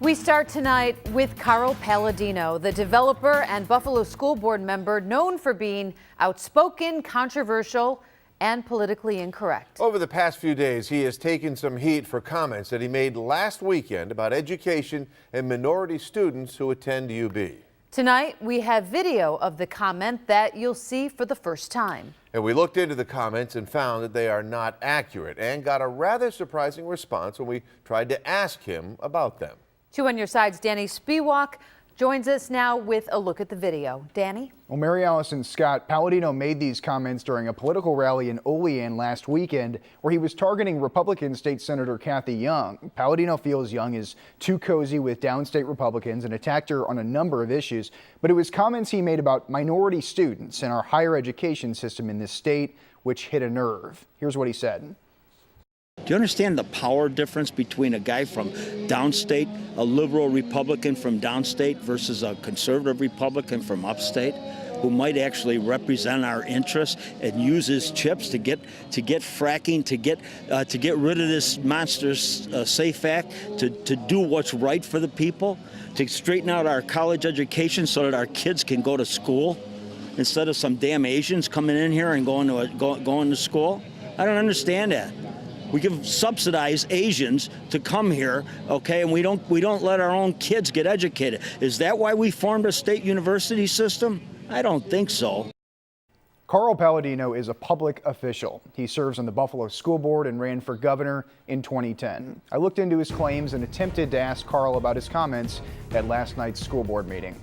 We start tonight with Carl Palladino, the developer and Buffalo School Board member known for being outspoken, controversial, and politically incorrect. Over the past few days, he has taken some heat for comments that he made last weekend about education and minority students who attend UB. Tonight, we have video of the comment that you'll see for the first time. And we looked into the comments and found that they are not accurate and got a rather surprising response when we tried to ask him about them. 2 on Your Side's Danny Spiewak joins us now with a look at the video. Danny? Well, Mary Allison Scott, Palladino made these comments during a political rally in Olean last weekend where he was targeting Republican State Senator Cathy Young. Palladino feels Young is too cozy with downstate Republicans and attacked her on a number of issues, but it was comments he made about minority students and our higher education system in this state which hit a nerve. Here's what he said. Do you understand the power difference between a guy from downstate, a liberal Republican from downstate, versus a conservative Republican from upstate, who might actually represent our interests and use his chips to get fracking, to get rid of this monster SAFE Act, to do what's right for the people, to straighten out our college education so that our kids can go to school instead of some damn Asians coming in here and going to school? I don't understand that. We can subsidize Asians to come here, okay, and we don't let our own kids get educated. Is that why we formed a state university system? I don't think so. Carl Palladino is a public official. He serves on the Buffalo School Board and ran for governor in 2010. I looked into his claims and attempted to ask Carl about his comments at last night's school board meeting.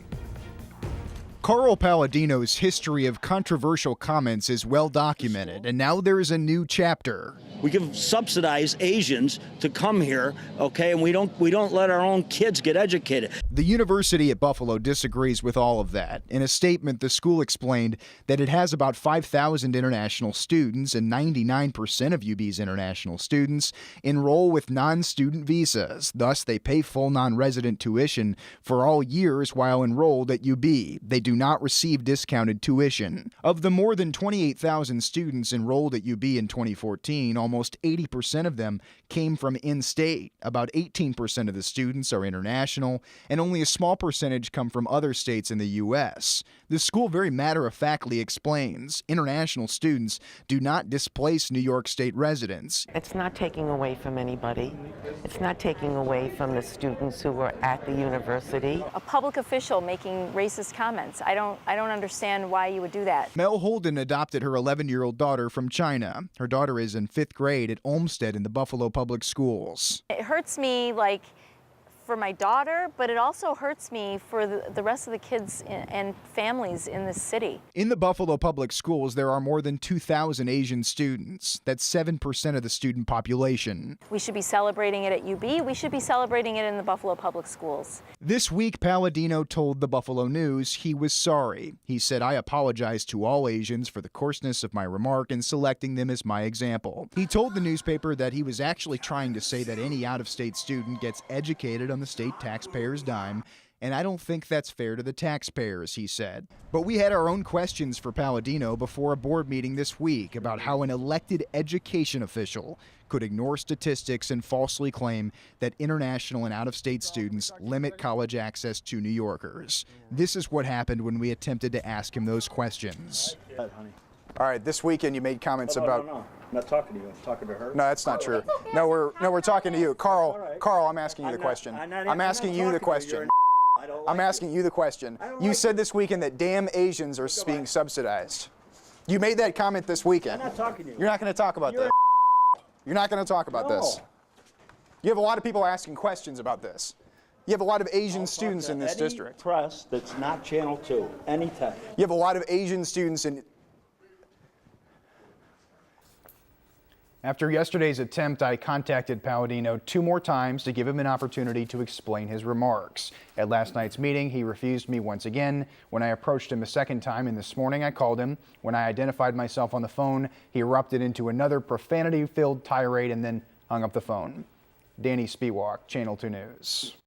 Carl Palladino's history of controversial comments is well documented, and now there is a new chapter. We can subsidize Asians to come here, okay, and we don't let our own kids get educated. The University at Buffalo disagrees with all of that. In a statement, the school explained that it has about 5,000 international students, and 99% of UB's international students enroll with non-student visas. Thus, they pay full non-resident tuition for all years while enrolled at UB. They do not receive discounted tuition. Of the more than 28,000 students enrolled at UB in 2014, almost 80% of them came from in-state. About 18% of the students are international, and only a small percentage come from other states in the U.S. The school very matter-of-factly explains international students do not displace New York State residents. It's not taking away from anybody. It's not taking away from the students who were at the university. A public official making racist comments. I don't understand why you would do that. Mel Holden adopted her 11-year-old daughter from China. Her daughter is in 5th grade at Olmsted in the Buffalo Public Schools. It hurts me, like, for my daughter, but it also hurts me for the rest of the kids and families in this city. In the Buffalo Public Schools, there are more than 2,000 Asian students. That's 7% of the student population. We should be celebrating it at UB. We should be celebrating it in the Buffalo Public Schools. This week, Palladino told the Buffalo News he was sorry. He said, "I apologize to all Asians for the coarseness of my remark and selecting them as my example." He told the newspaper that he was actually trying to say that any out-of-state student gets educated on the state taxpayer's dime, and I don't think that's fair to the taxpayers, he said. But we had our own questions for Palladino before a board meeting this week about how an elected education official could ignore statistics and falsely claim that international and out-of-state students limit college access to New Yorkers. This is what happened when we attempted to ask him those questions. All right, this weekend you made comments about... No. I'm not talking to you. I'm talking to her. No, that's not true. No, we're talking to you. Carl, right. Carl, I'm asking you the question. I'm asking you the question. I'm asking you the question. You said this weekend that damn Asians are being subsidized. You made that comment this weekend. I'm not talking to you. You're not going to talk about this. You're not going to talk about this. You have a lot of people asking questions about this. You have a lot of Asian students in this district. Press that's not Channel 2, anytime. You have a lot of Asian students in... After yesterday's attempt, I contacted Palladino 2 more times to give him an opportunity to explain his remarks. At last night's meeting, he refused me once again. When I approached him a second time, and this morning I called him. When I identified myself on the phone, he erupted into another profanity-filled tirade and then hung up the phone. Danny Spiewak, Channel 2 News.